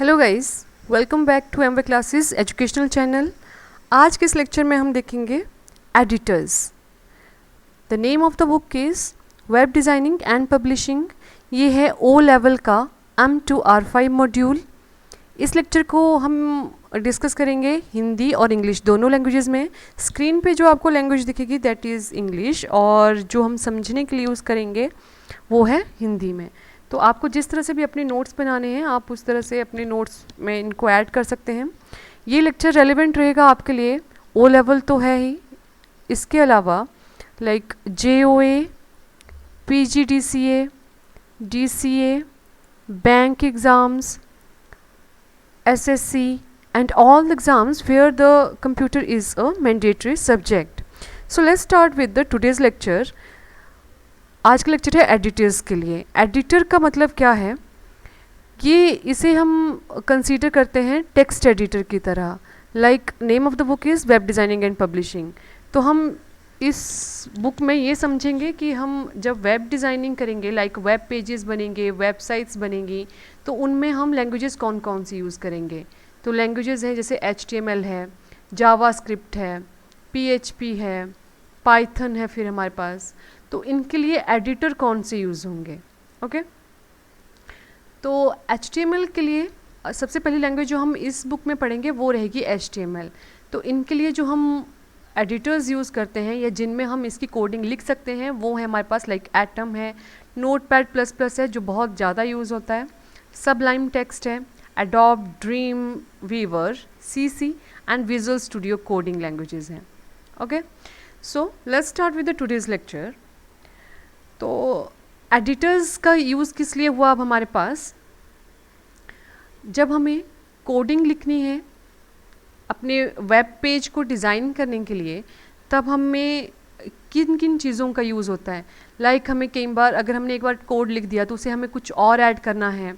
Hello guys, welcome back to Amway classes educational channel. आज के इस लेक्चर में हम देखेंगे editors. The name of the book is web designing and publishing. ये है ओ लेवल का M2R5 मॉड्यूल। इस लेक्चर को हम डिस्कस करेंगे हिंदी और इंग्लिश दोनों लैंग्वेजेस में। स्क्रीन पे जो आपको लैंग्वेज दिखेगी दैट इज़ इंग्लिश, और जो हम समझने के लिए यूज़ करेंगे वो है हिंदी में। तो आपको जिस तरह से भी अपने नोट्स बनाने हैं आप उस तरह से अपने नोट्स में इनको ऐड कर सकते हैं। ये लेक्चर रेलेवेंट रहेगा आपके लिए, ओ लेवल तो है ही, इसके अलावा like JOA, PGDCA, DCA, bank exams, SSC and all the exams where the computer is a mandatory subject. So let's start with the today's lecture. आज का लेक्चर है एडिटर्स के लिए। एडिटर का मतलब क्या है, ये इसे हम कंसीडर करते हैं टेक्स्ट एडिटर की तरह। Like name of the book is web designing and publishing. तो हम इस बुक में ये समझेंगे कि हम जब वेब डिज़ाइनिंग करेंगे, लाइक वेब पेजेस बनेंगे, वेबसाइट्स बनेंगी, तो उनमें हम लैंग्वेजेस कौन कौन सी यूज़ करेंगे। तो लैंग्वेजेस हैं जैसे HTML है, जावास्क्रिप्ट है, PHP है, पाइथन है फिर हमारे पास। तो इनके लिए एडिटर कौन से यूज़ होंगे। ओके, तो HTML के लिए सबसे पहली लैंग्वेज जो हम इस बुक में पढ़ेंगे वो रहेगी HTML। तो इनके लिए जो हम एडिटर्स यूज़ करते हैं या जिनमें हम इसकी कोडिंग लिख सकते हैं वो है हमारे पास लाइक एटम है, Notepad++ है जो बहुत ज़्यादा यूज़ होता है, सबलाइम टेक्स्ट है, Adobe Dreamweaver, CC and Visual Studio coding languages हैं। Okay, so let's start with the today's lecture. तो एडिटर्स का यूज़ किस लिए हुआ अब हमारे पास, जब हमें कोडिंग लिखनी है अपने वेब पेज को डिज़ाइन करने के लिए, तब हमें किन किन चीज़ों का यूज़ होता है। लाइक हमें कई बार अगर हमने एक बार कोड लिख दिया तो उसे हमें कुछ और ऐड करना है,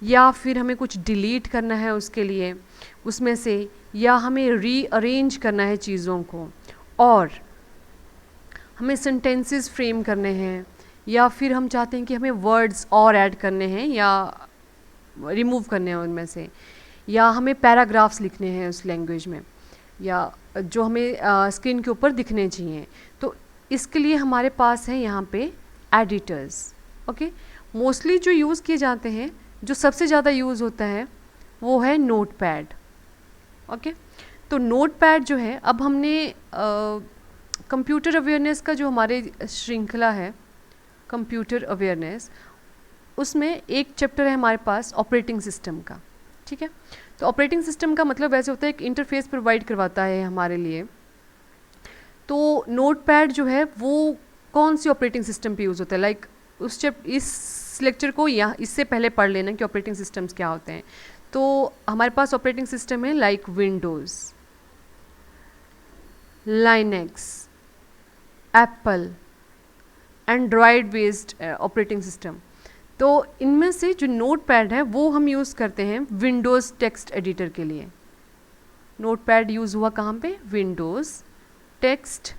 या फिर हमें कुछ डिलीट करना है उसके लिए उसमें से, या हमें रीअरेंज करना है चीज़ों को, और हमें सेंटेंसेस फ्रेम करने हैं, या फिर हम चाहते हैं कि हमें वर्ड्स और ऐड करने हैं या रिमूव करने हैं उनमें से, या हमें पैराग्राफ्स लिखने हैं उस लैंग्वेज में, या जो हमें स्क्रीन के ऊपर दिखने चाहिए। तो इसके लिए हमारे पास है यहाँ पे एडिटर्स। ओके, मोस्टली जो यूज़ किए जाते हैं, जो सबसे ज़्यादा यूज़ होता है वो है नोटपैड। ओके, तो नोटपैड जो है, अब हमने कंप्यूटर अवेयरनेस का जो हमारे श्रृंखला है कंप्यूटर अवेयरनेस, उसमें एक चैप्टर है हमारे पास ऑपरेटिंग सिस्टम का। ठीक है, तो ऑपरेटिंग सिस्टम का मतलब वैसे होता है एक इंटरफेस प्रोवाइड करवाता है हमारे लिए। तो नोटपैड जो है वो कौन सी ऑपरेटिंग सिस्टम पे यूज़ होता है, लाइक इस लेक्चर को या इससे पहले पढ़ लेना कि ऑपरेटिंग सिस्टम्स क्या होते हैं। तो हमारे पास ऑपरेटिंग सिस्टम है like Windows, Linux, Apple, Android based operating system. तो इनमें से जो नोटपैड है वो हम यूज़ करते हैं विंडोज़ टेक्स्ट एडिटर के लिए। नोटपैड यूज़ हुआ कहाँ पे, विंडोज़ टेक्स्ट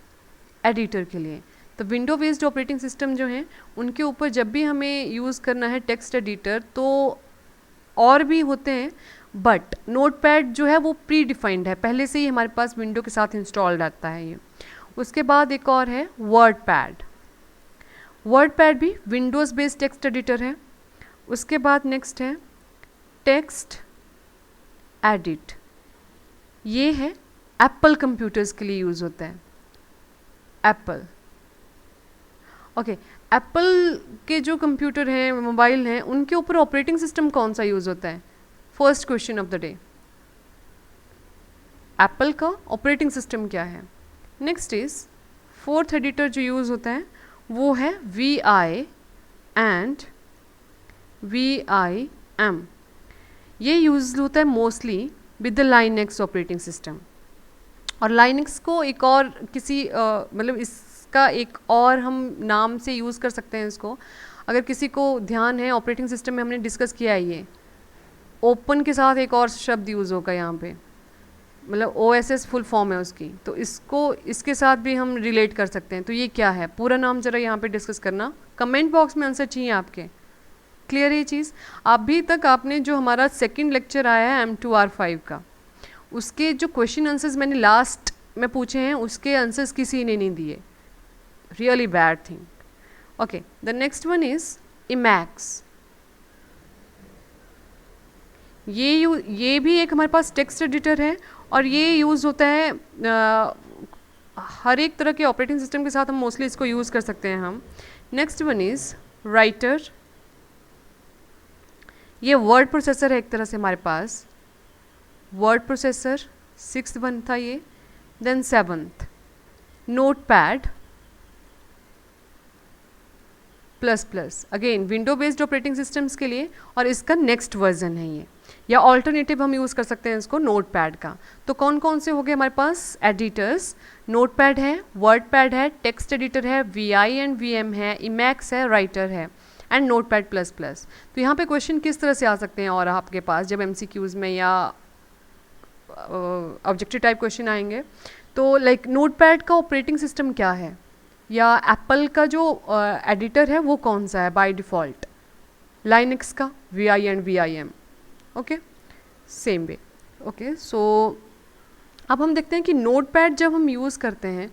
एडिटर के लिए। तो विंडो बेस्ड ऑपरेटिंग सिस्टम जो हैं उनके ऊपर जब भी हमें यूज़ करना है टेक्स्ट एडिटर, तो और भी होते हैं, बट नोटपैड जो है वो प्री डिफाइंड है, पहले से ही हमारे पास विंडो के साथ इंस्टॉल रहता है ये। उसके बाद एक और है वर्डपैड। वर्डपैड भी विंडोज़ बेस्ड टेक्स्ट एडिटर है। उसके बाद नेक्स्ट है टेक्स्ट एडिट, ये है एप्पल कंप्यूटर्स के लिए यूज़ होता है, एप्पल। ओके, एप्पल के जो कंप्यूटर हैं, मोबाइल हैं, उनके ऊपर ऑपरेटिंग सिस्टम कौन सा यूज़ होता है, first question of the day, Apple का ऑपरेटिंग सिस्टम क्या है। नेक्स्ट इज फोर्थ एडिटर जो यूज़ होता है वो है VI एंड VIM। ये यूज़ होता है mostly with the Linux operating system. और लाइनेक्स को एक और किसी मतलब इसका एक और हम नाम से यूज़ कर सकते हैं इसको, अगर किसी को ध्यान है ऑपरेटिंग सिस्टम में हमने डिस्कस किया है, ये ओपन के साथ एक और शब्द यूज़ होगा यहाँ पे, मतलब OSS फुल फॉर्म है उसकी, तो इसको इसके साथ भी हम रिलेट कर सकते हैं। तो ये क्या है, पूरा नाम ज़रा यहाँ पे डिस्कस करना, कमेंट बॉक्स में आंसर चाहिए आपके। क्लियर है ये चीज़? अभी तक आपने जो हमारा सेकंड लेक्चर आया है M2R5 का, उसके जो क्वेश्चन आंसर्स मैंने लास्ट में पूछे हैं उसके आंसर्स किसी ने नहीं दिए, really bad thing. Okay, the next one is Emacs. ये भी एक हमारे पास टेक्स्ट एडिटर है और ये यूज़ होता है हर एक तरह के ऑपरेटिंग सिस्टम के साथ हम मोस्टली इसको यूज़ कर सकते हैं हम. Next one is writer. ये वर्ड प्रोसेसर है एक तरह से हमारे पास, वर्ड प्रोसेसर 6th वन था ये. Then 7th notepad plus plus, again window based operating systems के लिए, और इसका नेक्स्ट वर्जन है ये, या ऑल्टरनेटिव हम यूज़ कर सकते हैं इसको नोटपैड का. तो कौन कौन से हो गए हमारे पास एडिटर्स? नोटपैड है, वर्डपैड है, टेक्स्ट एडिटर है, VI एंड VM है, Emacs है, राइटर है एंड नोटपैड प्लस प्लस. तो यहाँ पे क्वेश्चन किस तरह से आ सकते हैं और आपके पास जब MCQs में या ऑब्जेक्टिव टाइप क्वेश्चन आएंगे, तो लाइक नोटपैड का ऑपरेटिंग सिस्टम क्या है, या एप्पल का जो एडिटर है वो कौन सा है बाय डिफ़ॉल्ट? लाइनक्स का VI and VIM. Okay, same way. Okay, so अब हम देखते हैं कि नोटपैड जब हम यूज़ करते हैं,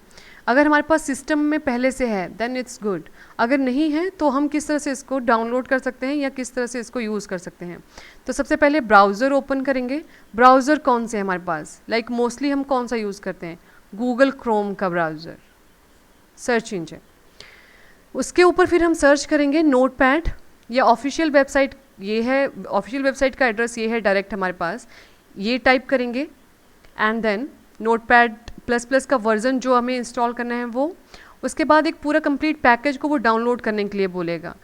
अगर हमारे पास सिस्टम में पहले से है देन इट्स गुड, अगर नहीं है तो हम किस तरह से इसको डाउनलोड कर सकते हैं या किस तरह से इसको यूज़ कर सकते हैं. तो सबसे पहले ब्राउज़र ओपन करेंगे. ब्राउज़र कौन से है हमारे पास? लाइक मोस्टली हम कौन सा यूज़ करते हैं? गूगल क्रोम का ब्राउज़र, सर्च इंजन. उसके ऊपर फिर हम सर्च करेंगे नोटपैड, या ऑफिशियल वेबसाइट ये है, ऑफिशियल वेबसाइट का एड्रेस ये है डायरेक्ट हमारे पास, ये टाइप करेंगे and then notepad plus plus का वर्जन जो हमें इंस्टॉल करना है वो. उसके बाद एक पूरा कंप्लीट पैकेज को वो डाउनलोड करने के लिए बोलेगा.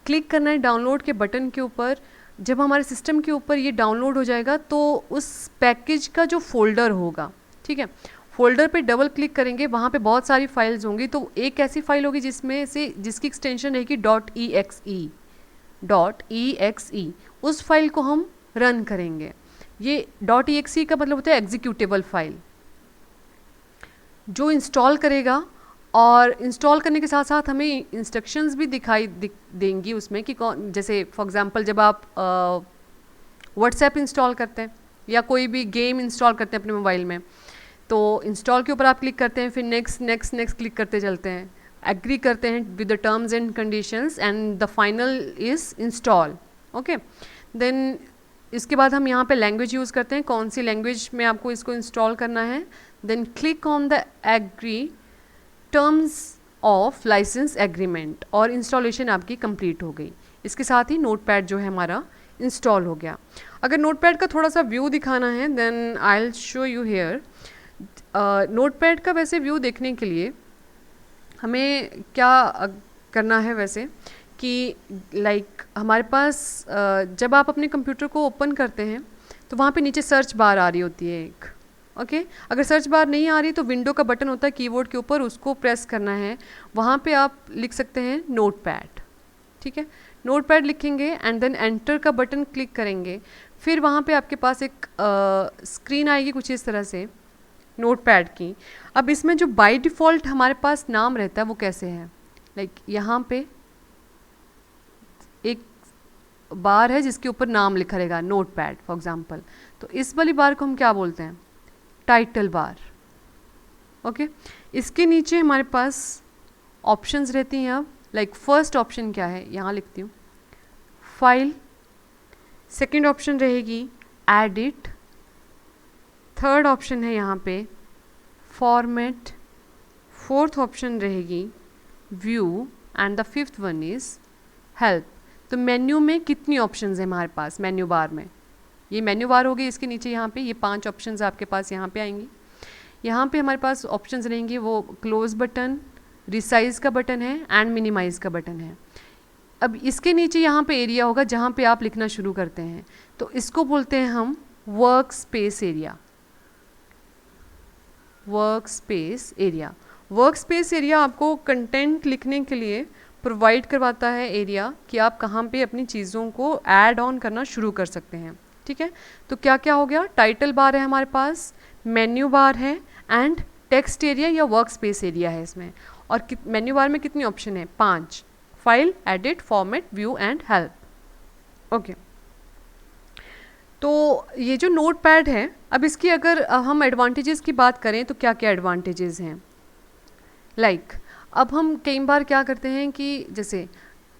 क्लिक करना है डाउनलोड के बटन के ऊपर. जब हमारे सिस्टम के ऊपर ये डाउनलोड हो जाएगा तो उस पैकेज का जो फोल्डर होगा, ठीक है, फोल्डर पे डबल क्लिक करेंगे, वहाँ पे बहुत सारी फाइल्स होंगी. तो एक ऐसी फाइल होगी जिसमें से जिसकी एक्सटेंशन रहेगी .exe. उस फाइल को हम रन करेंगे. ये .exe का मतलब होता है एग्जीक्यूटेबल फाइल, जो इंस्टॉल करेगा, और इंस्टॉल करने के साथ साथ हमें इंस्ट्रक्शंस भी दिखाई देंगी उसमें कि कौन, जैसे फॉर एग्जांपल जब आप व्हाट्सएप इंस्टॉल करते हैं या कोई भी गेम इंस्टॉल करते हैं अपने मोबाइल में, तो इंस्टॉल के ऊपर आप क्लिक करते हैं, फिर नेक्स्ट नेक्स्ट नेक्स्ट क्लिक करते चलते हैं, एग्री करते हैं with the terms and conditions and the final is install. Okay, then इसके बाद हम यहाँ पे लैंग्वेज यूज़ करते हैं, कौन सी लैंग्वेज में आपको इसको इंस्टॉल करना है. Then click on the agree terms of license agreement, और इंस्टॉलेशन आपकी कंप्लीट हो गई. इसके साथ ही नोटपैड जो है हमारा इंस्टॉल हो गया. अगर नोटपैड का थोड़ा सा व्यू दिखाना है then I will show you here. Notepad का वैसे व्यू देखने के लिए हमें क्या करना है वैसे कि लाइक हमारे पास जब आप अपने कंप्यूटर को ओपन करते हैं तो वहाँ पे नीचे सर्च बार आ रही होती है एक. ओके, अगर सर्च बार नहीं आ रही तो विंडो का बटन होता है कीबोर्ड के ऊपर, उसको प्रेस करना है. वहाँ पे आप लिख सकते हैं नोटपैड, ठीक है, नोटपैड लिखेंगे एंड देन एंटर का बटन क्लिक करेंगे. फिर वहाँ पे आपके पास एक स्क्रीन आएगी कुछ इस तरह से नोटपैड की. अब इसमें जो बाय डिफ़ॉल्ट हमारे पास नाम रहता है वो कैसे है, लाइक यहाँ पे एक बार है जिसके ऊपर नाम लिखा रहेगा नोटपैड फॉर एग्जांपल. तो इस वाली बार को हम क्या बोलते हैं? Title bar. ओके, इसके नीचे हमारे पास ऑप्शंस रहती हैं. अब लाइक फर्स्ट ऑप्शन क्या है, यहाँ लिखती हूँ फाइल. सेकंड ऑप्शन रहेगी एडिट. थर्ड ऑप्शन है यहाँ पे फॉर्मेट. फोर्थ ऑप्शन रहेगी view and the fifth one is help. तो मेन्यू में कितनी ऑप्शंस हैं हमारे पास? मेन्यू बार में ये मेन्यू बार होगी, इसके नीचे यहाँ पे ये 5 ऑप्शंस आपके पास यहाँ पे आएंगी. यहाँ पे हमारे पास ऑप्शंस रहेंगी वो क्लोज बटन, रिसाइज का बटन है एंड मिनिमाइज का बटन है. अब इसके नीचे यहाँ पे एरिया होगा जहाँ पे आप लिखना शुरू करते हैं, तो इसको बोलते हैं हम work space area. Work space area. Work space area आपको कंटेंट लिखने के लिए प्रोवाइड करवाता है एरिया कि आप कहाँ पे अपनी चीज़ों को ऐड ऑन करना शुरू कर सकते हैं. ठीक है, तो क्या क्या हो गया? टाइटल बार है हमारे पास, मेन्यू बार है एंड टेक्स्ट एरिया या वर्क स्पेस एरिया है इसमें. और मेन्यू बार में कितनी ऑप्शन है? 5. File, edit, format, view and help. Okay, तो ये जो नोट पैड है, अब इसकी अगर हम एडवांटेजेस की बात करें तो क्या क्या एडवांटेजेस हैं। लाइक अब हम कई बार क्या करते हैं कि जैसे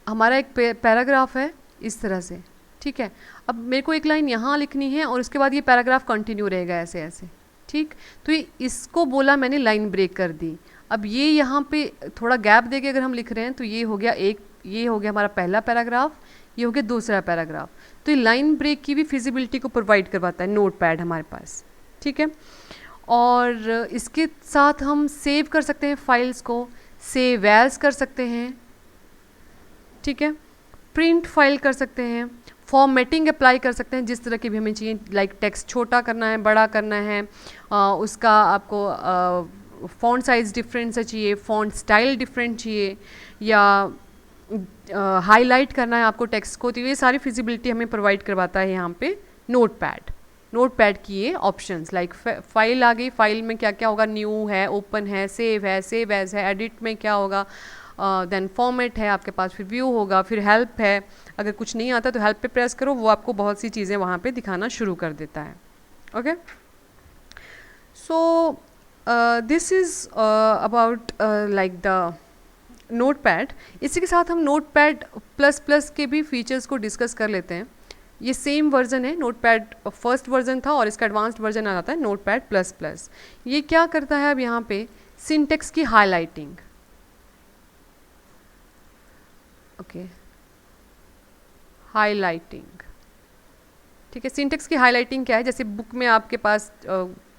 हमारा एक पैराग्राफ है इस तरह से, ठीक है, अब मेरे को एक लाइन यहाँ लिखनी है और उसके बाद ये पैराग्राफ कंटिन्यू रहेगा ऐसे ऐसे, ठीक, तो ये इसको बोला मैंने लाइन ब्रेक कर दी। अब ये यहाँ पे थोड़ा गैप दे के अगर हम लिख रहे हैं तो ये हो गया एक, ये हो गया हमारा पहला पैराग्राफ, ये हो गया दूसरा पैराग्राफ। तो ये लाइन ब्रेक की भी फिजिबिलिटी को प्रोवाइड करवाता है नोट पैड हमारे पास, ठीक है। और इसके साथ हम सेव कर सकते हैं फाइल्स को, सेव एज कर सकते हैं, ठीक है, प्रिंट फाइल कर सकते हैं, फॉर्मेटिंग अप्लाई कर सकते हैं जिस तरह की भी हमें चाहिए, लाइक टेक्स्ट छोटा करना है, बड़ा करना है, उसका आपको फ़ॉन्ट साइज़ डिफरेंट से चाहिए, फ़ॉन्ट स्टाइल डिफरेंट चाहिए, या हाईलाइट करना है आपको टेक्स्ट को, तो ये सारी फिजिबिलिटी हमें प्रोवाइड करवाता है यहाँ पे नोट पैड। नोट पैड की ये ऑप्शंस, लाइक फाइल आ गई, फाइल में क्या क्या होगा, न्यू है, ओपन है, सेव एज है, एडिट में क्या होगा, देन फॉर्मेट है आपके पास, फिर व्यू होगा, फिर हेल्प है, अगर कुछ नहीं आता तो हेल्प पे प्रेस करो, वो आपको बहुत सी चीज़ें वहाँ पे दिखाना शुरू कर देता है। Okay, so this is about like the note pad. इसी के साथ हम नोट पैड प्लस प्लस के भी फीचर्स को डिस्कस कर लेते हैं। ये सेम वर्जन है, नोट पैड फर्स्ट वर्जन था और इसका एडवांस्ड वर्जन आ जाता है नोट पैड प्लस प्लस। ये क्या करता है अब यहाँ पे, सिंटेक्स की हाईलाइटिंग, ओके, हाईलाइटिंग, ठीक है। सिंटेक्स की हाईलाइटिंग क्या है, जैसे बुक में आपके पास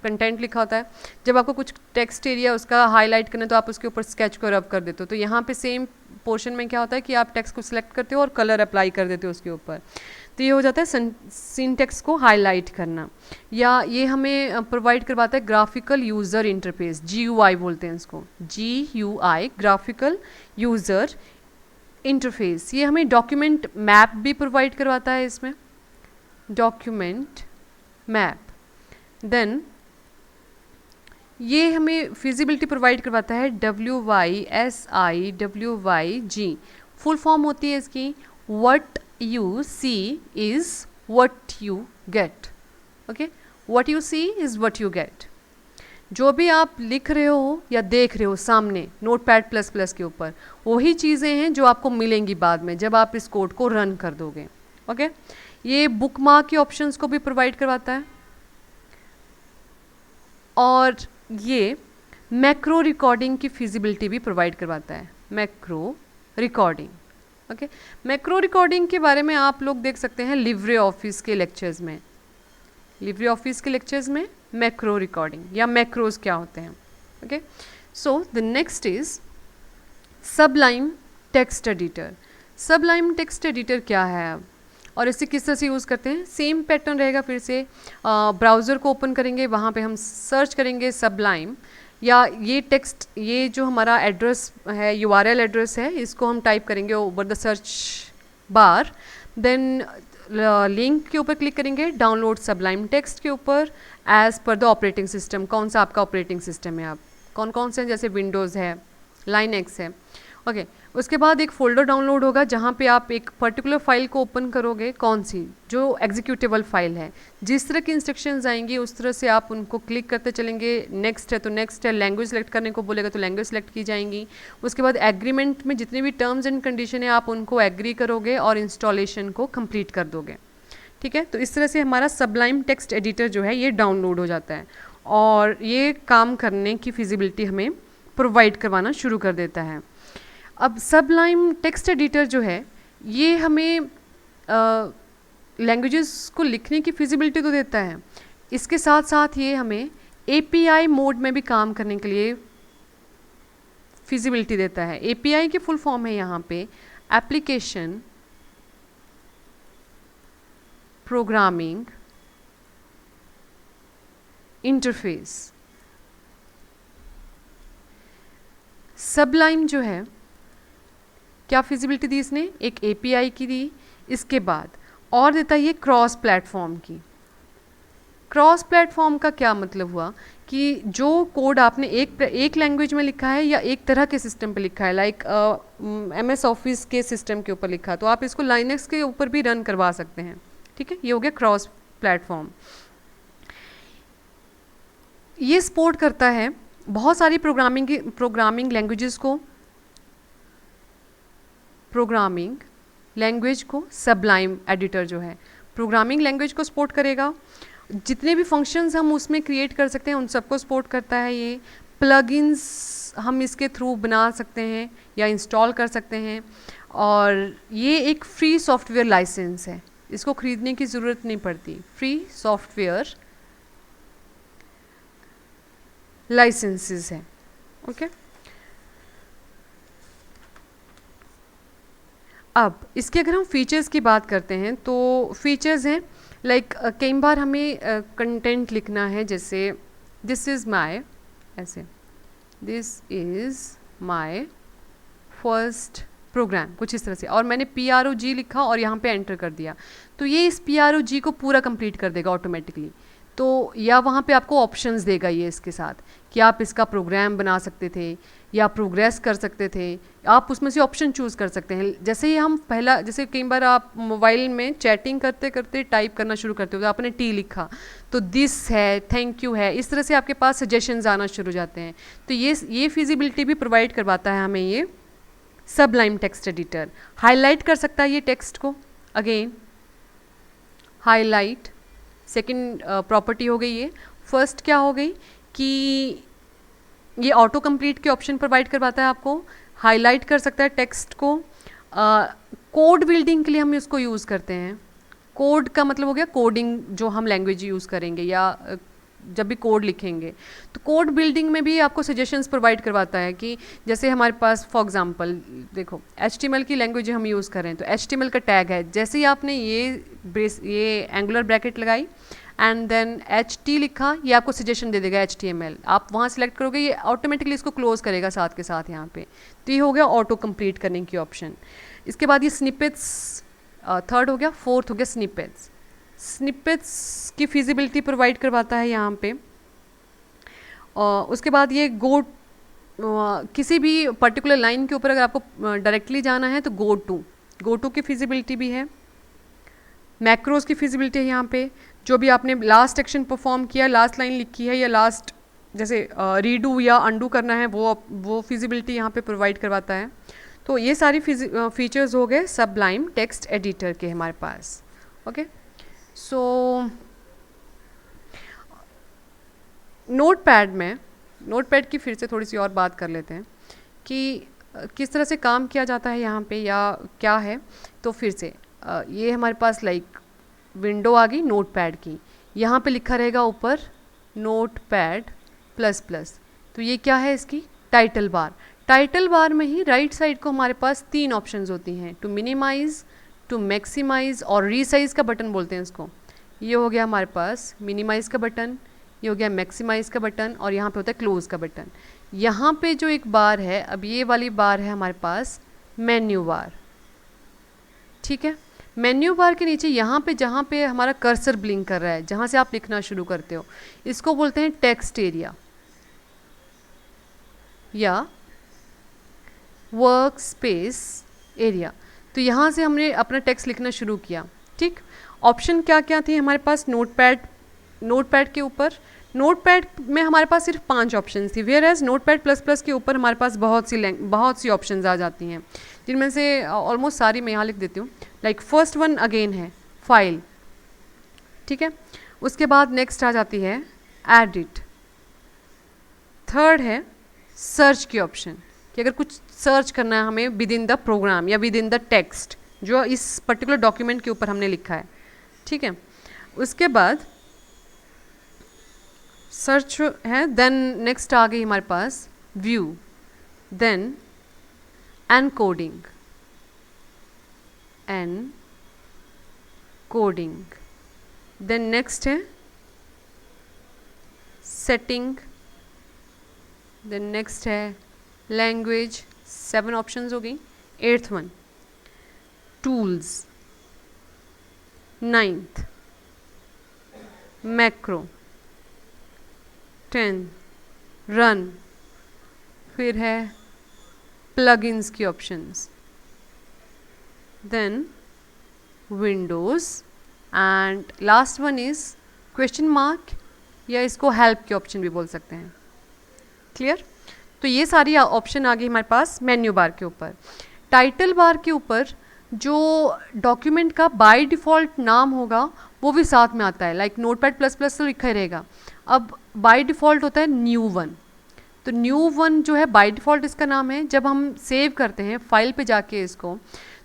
कंटेंट लिखा होता है, जब आपको कुछ टेक्स्ट एरिया उसका हाईलाइट करना है तो आप उसके ऊपर स्केच को रब कर देते हो, तो यहाँ पे सेम पोर्शन में क्या होता है कि आप टेक्स्ट को सिलेक्ट करते हो और कलर अप्लाई कर देते हो उसके ऊपर, तो ये हो जाता है सिंटेक्स को हाईलाइट करना। या ये हमें प्रोवाइड करवाता है ग्राफिकल यूज़र इंटरफेस, GUI बोलते हैं इसको, GUI, ग्राफिकल यूज़र इंटरफेस। ये हमें डॉक्यूमेंट मैप भी प्रोवाइड करवाता है इसमें, डॉक्यूमेंट मैप। देन ये हमें फिजिबिलिटी प्रोवाइड करवाता है WYSIWYG, फुल फॉर्म होती है इसकी what you see is what you get, okay, what you see is what you get. जो भी आप लिख रहे हो या देख रहे हो सामने नोट पैड प्लस प्लस के ऊपर, वही चीज़ें हैं जो आपको मिलेंगी बाद में जब आप इस कोड को रन कर दोगे, ओके। ये बुक मार्क के ऑप्शंस को भी प्रोवाइड करवाता है, और ये मैक्रो रिकॉर्डिंग की फिजिबिलिटी भी प्रोवाइड करवाता है, macro recording, okay. Macro recording के बारे में आप लोग देख सकते हैं लिब्रे ऑफिस के लेक्चर्स में, लिब्रे ऑफिस के लेक्चर्स में मैक्रो रिकॉर्डिंग या मैक्रोज क्या होते हैं, okay. So the next is Sublime text editor. Sublime text editor क्या है अब, और इसे किस तरह से यूज़ करते हैं, सेम पैटर्न रहेगा। फिर से ब्राउज़र को ओपन करेंगे, वहाँ पे हम सर्च करेंगे सबलाइम, या ये टेक्स्ट, ये जो हमारा एड्रेस है, URL एड्रेस है, इसको हम टाइप करेंगे over the search bar. Then link के ऊपर क्लिक करेंगे, डाउनलोड सबलाइम टेक्स्ट के ऊपर as per the operating system. कौन सा आपका ऑपरेटिंग सिस्टम है, आप कौन कौन से हैं, जैसे विंडोज़ है, लाइनक्स है, ओके। उसके बाद एक फ़ोल्डर डाउनलोड होगा जहाँ पे आप एक पर्टिकुलर फाइल को ओपन करोगे, कौन सी, जो एग्जीक्यूटेबल फाइल है, जिस तरह की इंस्ट्रक्शंस आएंगी उस तरह से आप उनको क्लिक करते चलेंगे। नेक्स्ट है तो नेक्स्ट है, लैंग्वेज सेलेक्ट करने को बोलेगा तो लैंग्वेज सेलेक्ट की जाएंगी। उसके बाद एग्रीमेंट में जितने भी टर्म्स एंड कंडीशन है आप उनको एग्री करोगे और इंस्टॉलेशन को कंप्लीट कर दोगे, ठीक है। तो इस तरह से हमारा सबलाइम टेक्स्ट एडिटर जो है ये डाउनलोड हो जाता है और ये काम करने की फिजिबिलिटी हमें प्रोवाइड करवाना शुरू कर देता है। अब सबलाइम टेक्स्ट एडिटर जो है ये हमें लैंग्वेजेस को लिखने की फिजिबिलिटी तो देता है, इसके साथ साथ ये हमें API मोड में भी काम करने के लिए फिजिबिलिटी देता है। API की फुल फॉर्म है यहाँ पे एप्लीकेशन प्रोग्रामिंग इंटरफेस। सबलाइम जो है क्या फिजिबिलिटी दी इसने, एक API की दी, इसके बाद और देता है ये क्रॉस प्लेटफॉर्म की, क्रॉस प्लेटफॉर्म का क्या मतलब हुआ कि जो कोड आपने एक लैंग्वेज में लिखा है या एक तरह के सिस्टम पे लिखा है, लाइक MS ऑफिस के सिस्टम के ऊपर लिखा, तो आप इसको लाइनक्स के ऊपर भी रन करवा सकते हैं। ठीक है, ये हो गया क्रॉस प्लेटफॉर्म। ये सपोर्ट करता है बहुत सारी प्रोग्रामिंग लैंग्वेज को सबलाइम एडिटर जो है प्रोग्रामिंग लैंग्वेज को सपोर्ट करेगा। जितने भी फंक्शंस हम उसमें क्रिएट कर सकते हैं उन सबको सपोर्ट करता है ये। प्लगइन्स हम इसके थ्रू बना सकते हैं या इंस्टॉल कर सकते हैं, और ये एक फ्री सॉफ्टवेयर लाइसेंस है, इसको ख़रीदने की ज़रूरत नहीं पड़ती, फ्री सॉफ्टवेयर लाइसेंसेस है। ओके, अब इसके अगर हम फीचर्स की बात करते हैं तो फीचर्स हैं लाइक कई बार हमें कंटेंट लिखना है, जैसे this is my first program, कुछ इस तरह से, और मैंने PROG लिखा और यहाँ पे एंटर कर दिया, तो ये इस PROG को पूरा कंप्लीट कर देगा ऑटोमेटिकली। तो या वहाँ पे आपको ऑप्शंस देगा ये इसके साथ कि आप इसका प्रोग्राम बना सकते थे या प्रोग्रेस कर सकते थे, आप उसमें से ऑप्शन चूज़ कर सकते हैं। जैसे ही हम जैसे कई बार आप मोबाइल में चैटिंग करते करते टाइप करना शुरू करते हो, तो आपने T लिखा तो दिस है, थैंक यू है, इस तरह से आपके पास सजेशंस आना शुरू हो जाते हैं। तो ये फिजिबिलिटी भी प्रोवाइड करवाता है हमें ये सबलाइम टेक्स्ट एडिटर। हाईलाइट कर सकता है ये टेक्स्ट को, अगेन हाईलाइट सेकंड प्रॉपर्टी हो गई ये। फर्स्ट क्या हो गई कि ये ऑटो कंप्लीट के ऑप्शन प्रोवाइड करवाता है आपको, हाईलाइट कर सकता है टेक्स्ट को। कोड बिल्डिंग के लिए हम इसको यूज़ करते हैं। कोड का मतलब हो गया कोडिंग, जो हम लैंग्वेज यूज़ करेंगे या जब भी कोड लिखेंगे, तो कोड बिल्डिंग में भी आपको सजेशंस प्रोवाइड करवाता है कि जैसे हमारे पास फॉर एग्जांपल देखो HTML की लैंग्वेज हम यूज़ करें तो HTML का टैग है, जैसे ही आपने ये एंगुलर ब्रैकेट लगाई एंड देन HT लिखा, ये आपको सजेशन दे देगा HTML, आप वहाँ सेलेक्ट करोगे ये ऑटोमेटिकली इसको क्लोज करेगा साथ के साथ यहाँ पे। तो ये हो गया ऑटो कंप्लीट करने की ऑप्शन। इसके बाद ये स्निपेट्स थर्ड हो गया। फोर्थ हो गया स्निपेट्स। स्निपेट्स की फिजिबिलिटी प्रोवाइड करवाता है यहाँ पे। उसके बाद ये किसी भी पर्टिकुलर लाइन के ऊपर अगर आपको डायरेक्टली जाना है तो गो टू की फिजिबिलिटी भी है। मैक्रोज की फिजिबिलिटी है यहाँ पे, जो भी आपने लास्ट एक्शन परफॉर्म किया, लास्ट लाइन लिखी है या लास्ट जैसे रीडू या अंडू करना है, वो फिजिबिलिटी यहाँ पे प्रोवाइड करवाता है। तो ये सारी फीचर्स हो गए सबलाइम टेक्स्ट एडिटर के हमारे पास। ओके, सो नोटपैड की फिर से थोड़ी सी और बात कर लेते हैं कि किस तरह से काम किया जाता है यहाँ पे या क्या है। तो फिर से ये हमारे पास लाइक विंडो आ गई नोटपैड की, यहाँ पे लिखा रहेगा ऊपर नोटपैड ++। तो ये क्या है, इसकी टाइटल बार। टाइटल बार में ही राइट साइड को हमारे पास 3 ऑप्शंस होती हैं, टू मिनिमाइज, टू मैक्सिमाइज और रीसाइज का बटन बोलते हैं इसको। ये हो गया हमारे पास मिनिमाइज का बटन, ये हो गया मैक्सिमाइज का बटन, और यहाँ पे होता है क्लोज का बटन। यहाँ पे जो एक बार है, अब ये वाली बार है हमारे पास मेन्यू बार। ठीक है, मेन्यू बार के नीचे यहाँ पे जहाँ पे हमारा कर्सर ब्लिंक कर रहा है, जहाँ से आप लिखना शुरू करते हो, इसको बोलते हैं टेक्स्ट एरिया या वर्क स्पेस एरिया। तो यहाँ से हमने अपना टेक्स्ट लिखना शुरू किया। ठीक, ऑप्शन क्या क्या थी हमारे पास नोटपैड के ऊपर। नोटपैड में हमारे पास सिर्फ 5 ऑप्शन थी, वेयर एज नोटपैड++ के ऊपर हमारे पास बहुत सी ऑप्शंस आ जाती हैं, जिनमें से ऑलमोस्ट सारी मैं यहाँ लिख देती हूँ। लाइक फर्स्ट वन अगेन है फाइल। ठीक है, उसके बाद नेक्स्ट आ जाती है एडिट। थर्ड है सर्च की ऑप्शन, कि अगर कुछ सर्च करना है हमें विद इन द प्रोग्राम या विद इन द टेक्स्ट जो इस पर्टिकुलर डॉक्यूमेंट के ऊपर हमने लिखा है। ठीक है, उसके बाद सर्च है, देन नेक्स्ट आ गई हमारे पास view, then encoding, then next है सेटिंग, देन नेक्स्ट है लैंग्वेज। 7 ऑप्शंस हो गई। 8th one tools, 9th macro, 10, run, फिर है प्लगइन्स की options, then windows and last one is question mark, या इसको हेल्प के ऑप्शन भी बोल सकते हैं। क्लियर? तो ये सारी ऑप्शन आ गई हमारे पास मेन्यू बार के ऊपर। टाइटल बार के ऊपर जो डॉक्यूमेंट का बाय डिफ़ॉल्ट नाम होगा वो भी साथ में आता है, लाइक नोटपैड प्लस प्लस तो लिखा ही रहेगा। अब बाय डिफ़ॉल्ट होता है न्यू वन, तो न्यू वन जो है बाय डिफ़ॉल्ट इसका नाम है। जब हम सेव करते हैं फाइल पे जाके इसको,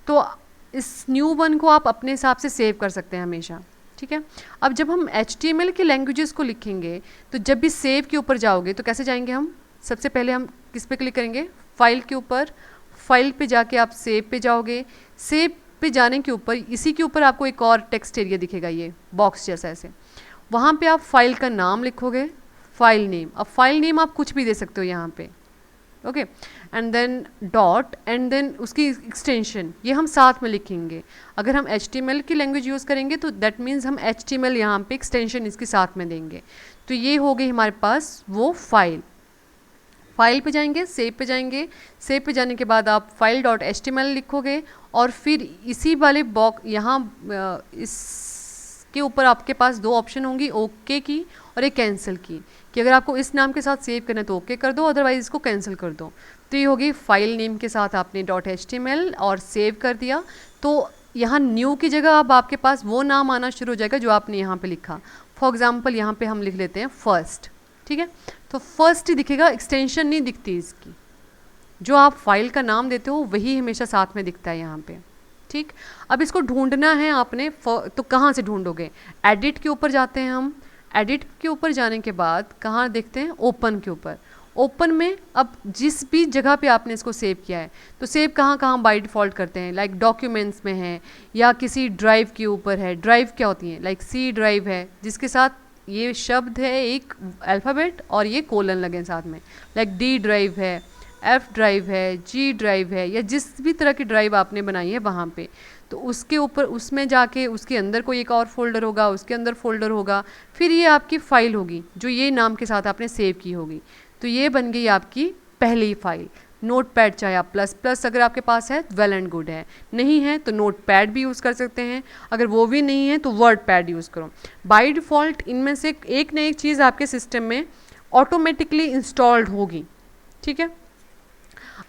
तो इस न्यू वन को आप अपने हिसाब से सेव कर सकते हैं हमेशा। ठीक है, अब जब हम HTML के लैंग्वेजेस को लिखेंगे तो जब भी सेव के ऊपर जाओगे तो कैसे जाएंगे हम? सबसे पहले हम किस पे क्लिक करेंगे? फाइल के ऊपर, फाइल पे जाके आप सेव पे जाओगे। सेव पे जाने के ऊपर इसी के ऊपर आपको एक और टेक्स्ट एरिया दिखेगा, ये बॉक्स जैसा ऐसे, वहाँ पे आप फाइल का नाम लिखोगे, फाइल नेम। अब फाइल नेम आप कुछ भी दे सकते हो यहाँ पे, okay, and then dot and then उसकी एक्सटेंशन, ये हम साथ में लिखेंगे। अगर हम HTML की लैंग्वेज यूज़ करेंगे तो दैट मीन्स हम HTML यहाँ पे एक्सटेंशन इसके साथ में देंगे। तो ये हो गई हमारे पास वो फाइल। फाइल पे जाएंगे, सेव पे जाएंगे, सेव पे जाने के बाद आप फाइल डॉट HTML लिखोगे और फिर इसी वाले बॉक्स यहाँ इसके ऊपर आपके पास दो ऑप्शन होंगी, ओके की और एक कैंसिल की, कि अगर आपको इस नाम के साथ सेव करना है तो ओके कर दो, अदरवाइज इसको कैंसिल कर दो। तो ये होगी फाइल नेम के साथ आपने डॉट HTML और सेव कर दिया, तो यहाँ न्यू की जगह अब आपके पास वो नाम आना शुरू हो जाएगा जो आपने यहाँ पे लिखा। फॉर एग्जाम्पल यहाँ पे हम लिख लेते हैं फर्स्ट, ठीक है, तो फर्स्ट ही दिखेगा, एक्सटेंशन नहीं दिखती इसकी। जो आप फाइल का नाम देते हो वही हमेशा साथ में दिखता है यहाँ पे। ठीक, अब इसको ढूंढना है आपने, तो कहाँ से ढूंढोगे? एडिट के ऊपर जाते हैं हम, एडिट के ऊपर जाने के बाद कहाँ देखते हैं? ओपन के ऊपर। ओपन में अब जिस भी जगह पे आपने इसको सेव किया है, तो सेव कहाँ कहाँ बाय डिफ़ॉल्ट करते हैं, लाइक डॉक्यूमेंट्स में है या किसी ड्राइव के ऊपर है। ड्राइव क्या होती है? लाइक C ड्राइव है जिसके साथ ये शब्द है एक अल्फ़ाबेट और ये कोलन लगे साथ में, लाइक D ड्राइव है, F ड्राइव है, G ड्राइव है, या जिस भी तरह की ड्राइव आपने बनाई है वहाँ पे, तो उसके ऊपर उसमें जाके उसके अंदर कोई एक और फोल्डर होगा, उसके अंदर फोल्डर होगा, फिर ये आपकी फ़ाइल होगी जो ये नाम के साथ आपने सेव की होगी। तो ये बन गई आपकी पहली फ़ाइल। नोटपैड चाहे आप प्लस प्लस अगर आपके पास है वेल एंड गुड है, नहीं है तो नोटपैड भी यूज़ कर सकते हैं, अगर वो भी नहीं है तो वर्ड पैड यूज़ करो। बाय डिफ़ॉल्ट इनमें से एक न एक चीज़ आपके सिस्टम में ऑटोमेटिकली इंस्टॉल्ड होगी। ठीक है,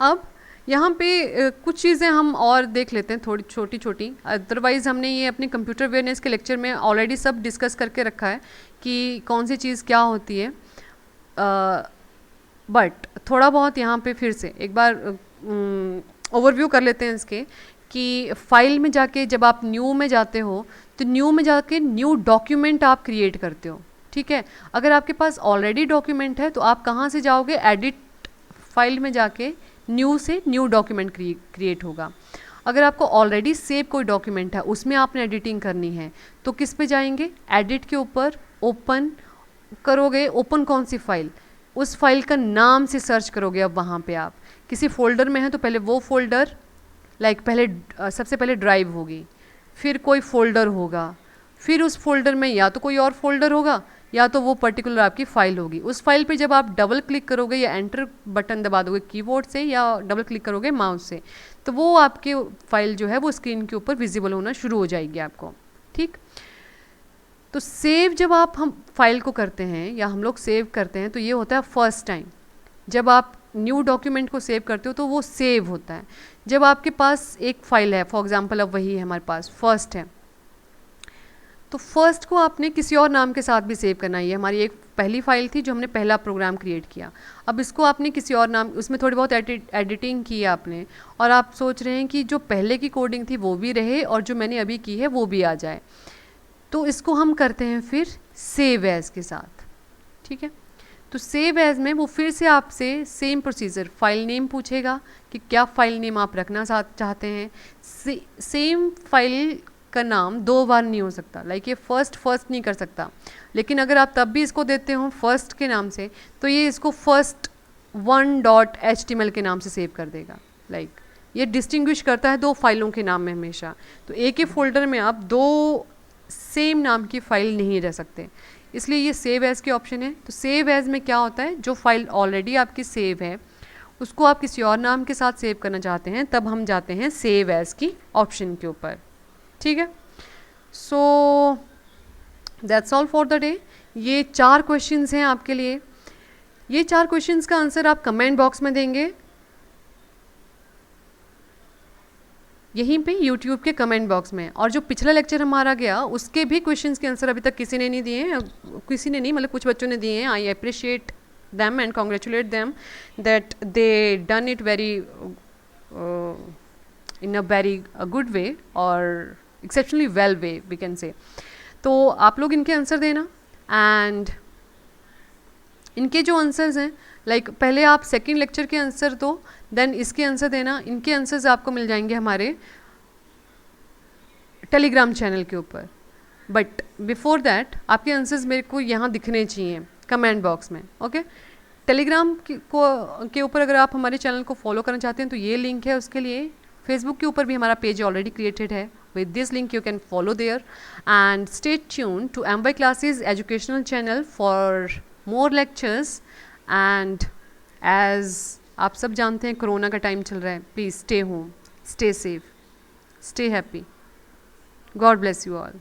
अब यहाँ पे कुछ चीज़ें हम और देख लेते हैं थोड़ी छोटी छोटी, अदरवाइज़ हमने ये अपने कंप्यूटर अवेयरनेस के लेक्चर में ऑलरेडी सब डिस्कस करके रखा है कि कौन सी चीज़ क्या होती है, बट थोड़ा बहुत यहाँ पे फिर से एक बार ओवरव्यू कर लेते हैं इसके, कि फाइल में जाके जब आप न्यू में जाते हो तो न्यू में जाके न्यू डॉक्यूमेंट आप क्रिएट करते हो। ठीक है, अगर आपके पास ऑलरेडी डॉक्यूमेंट है तो आप कहाँ से जाओगे? एडिट फाइल में जाके न्यू से न्यू डॉक्यूमेंट क्रिएट होगा। अगर आपको ऑलरेडी सेव कोई डॉक्यूमेंट है उसमें आपने एडिटिंग करनी है तो किस पे जाएंगे? एडिट के ऊपर ओपन करोगे। ओपन कौन सी फाइल? उस फाइल का नाम से सर्च करोगे। अब वहाँ पे आप किसी फोल्डर में हैं तो पहले वो फोल्डर, लाइक पहले सबसे पहले ड्राइव होगी, फिर कोई फोल्डर होगा, फिर उस फोल्डर में या तो कोई और फोल्डर होगा या तो वो पर्टिकुलर आपकी फ़ाइल होगी। उस फाइल पे जब आप डबल क्लिक करोगे या एंटर बटन दबा दोगे कीबोर्ड से या डबल क्लिक करोगे माउस से, तो वो आपके फाइल जो है वो स्क्रीन के ऊपर विजिबल होना शुरू हो जाएगी आपको। ठीक, तो सेव जब आप हम फाइल को करते हैं या हम लोग सेव करते हैं तो ये होता है फर्स्ट टाइम। जब आप न्यू डॉक्यूमेंट को सेव करते हो तो वो सेव होता है। जब आपके पास एक फ़ाइल है, फॉर एग्जांपल अब वही है हमारे पास फर्स्ट है, तो फर्स्ट को आपने किसी और नाम के साथ भी सेव करना है। ये हमारी एक पहली फ़ाइल थी जो हमने पहला प्रोग्राम क्रिएट किया। अब इसको आपने किसी और नाम, उसमें थोड़ी बहुत एडिटिंग की आपने और आप सोच रहे हैं कि जो पहले की कोडिंग थी वो भी रहे और जो मैंने अभी की है वो भी आ जाए, तो इसको हम करते हैं फिर सेव एज़ के साथ। ठीक है, तो सेव एज़ में वो फिर से आपसे सेम प्रोसीजर, फाइल नेम पूछेगा कि क्या फ़ाइल नेम आप रखना चाहते हैं। सेम फाइल का नाम दो बार नहीं हो सकता, लाइक ये फर्स्ट नहीं कर सकता, लेकिन अगर आप तब भी इसको देते हो फर्स्ट के नाम से तो ये इसको first1.html के नाम से सेव कर देगा। लाइक ये डिस्टिंग्विश करता है दो फाइलों के नाम में हमेशा। तो एक ही फोल्डर में आप दो सेम नाम की फाइल नहीं रह सकते, इसलिए ये सेव एज़ के ऑप्शन है। तो सेव एज़ में क्या होता है, जो फाइल ऑलरेडी आपकी सेव है उसको आप किसी और नाम के साथ सेव करना चाहते हैं, तब हम जाते हैं सेव एज़ की ऑप्शन के ऊपर। ठीक है, so that's all for the day. ये 4 क्वेश्चंस हैं आपके लिए। ये 4 क्वेश्चंस का आंसर आप कमेंट बॉक्स में देंगे, यहीं पे यूट्यूब के कमेंट बॉक्स में। और जो पिछला लेक्चर हमारा गया उसके भी क्वेश्चंस के आंसर अभी तक किसी ने नहीं दिए हैं, किसी ने नहीं मतलब कुछ बच्चों ने दिए हैं। I appreciate them and congratulate them that they done it very in a very good way or exceptionally well way we can say। तो आप लोग इनके आंसर देना, एंड इनके जो आंसर्स हैं लाइक पहले आप सेकंड लेक्चर के आंसर दो, देन इसके आंसर देना। इनके आंसर्स आपको मिल जाएंगे हमारे टेलीग्राम चैनल के ऊपर, बट बिफोर दैट आपके आंसर्स मेरे को यहाँ दिखने चाहिए कमेंट बॉक्स में। ओके, टेलीग्राम के ऊपर अगर आप हमारे चैनल को फॉलो करना चाहते हैं तो ये लिंक है उसके लिए। फेसबुक के ऊपर भी हमारा पेज ऑलरेडी क्रिएटेड है, with this link you can follow there, and stay tuned to MY Classes educational channel for more lectures। and as आप सब जानते हैं कोरोना का टाइम चल रहा है, please stay home, stay safe, stay happy, God bless you all।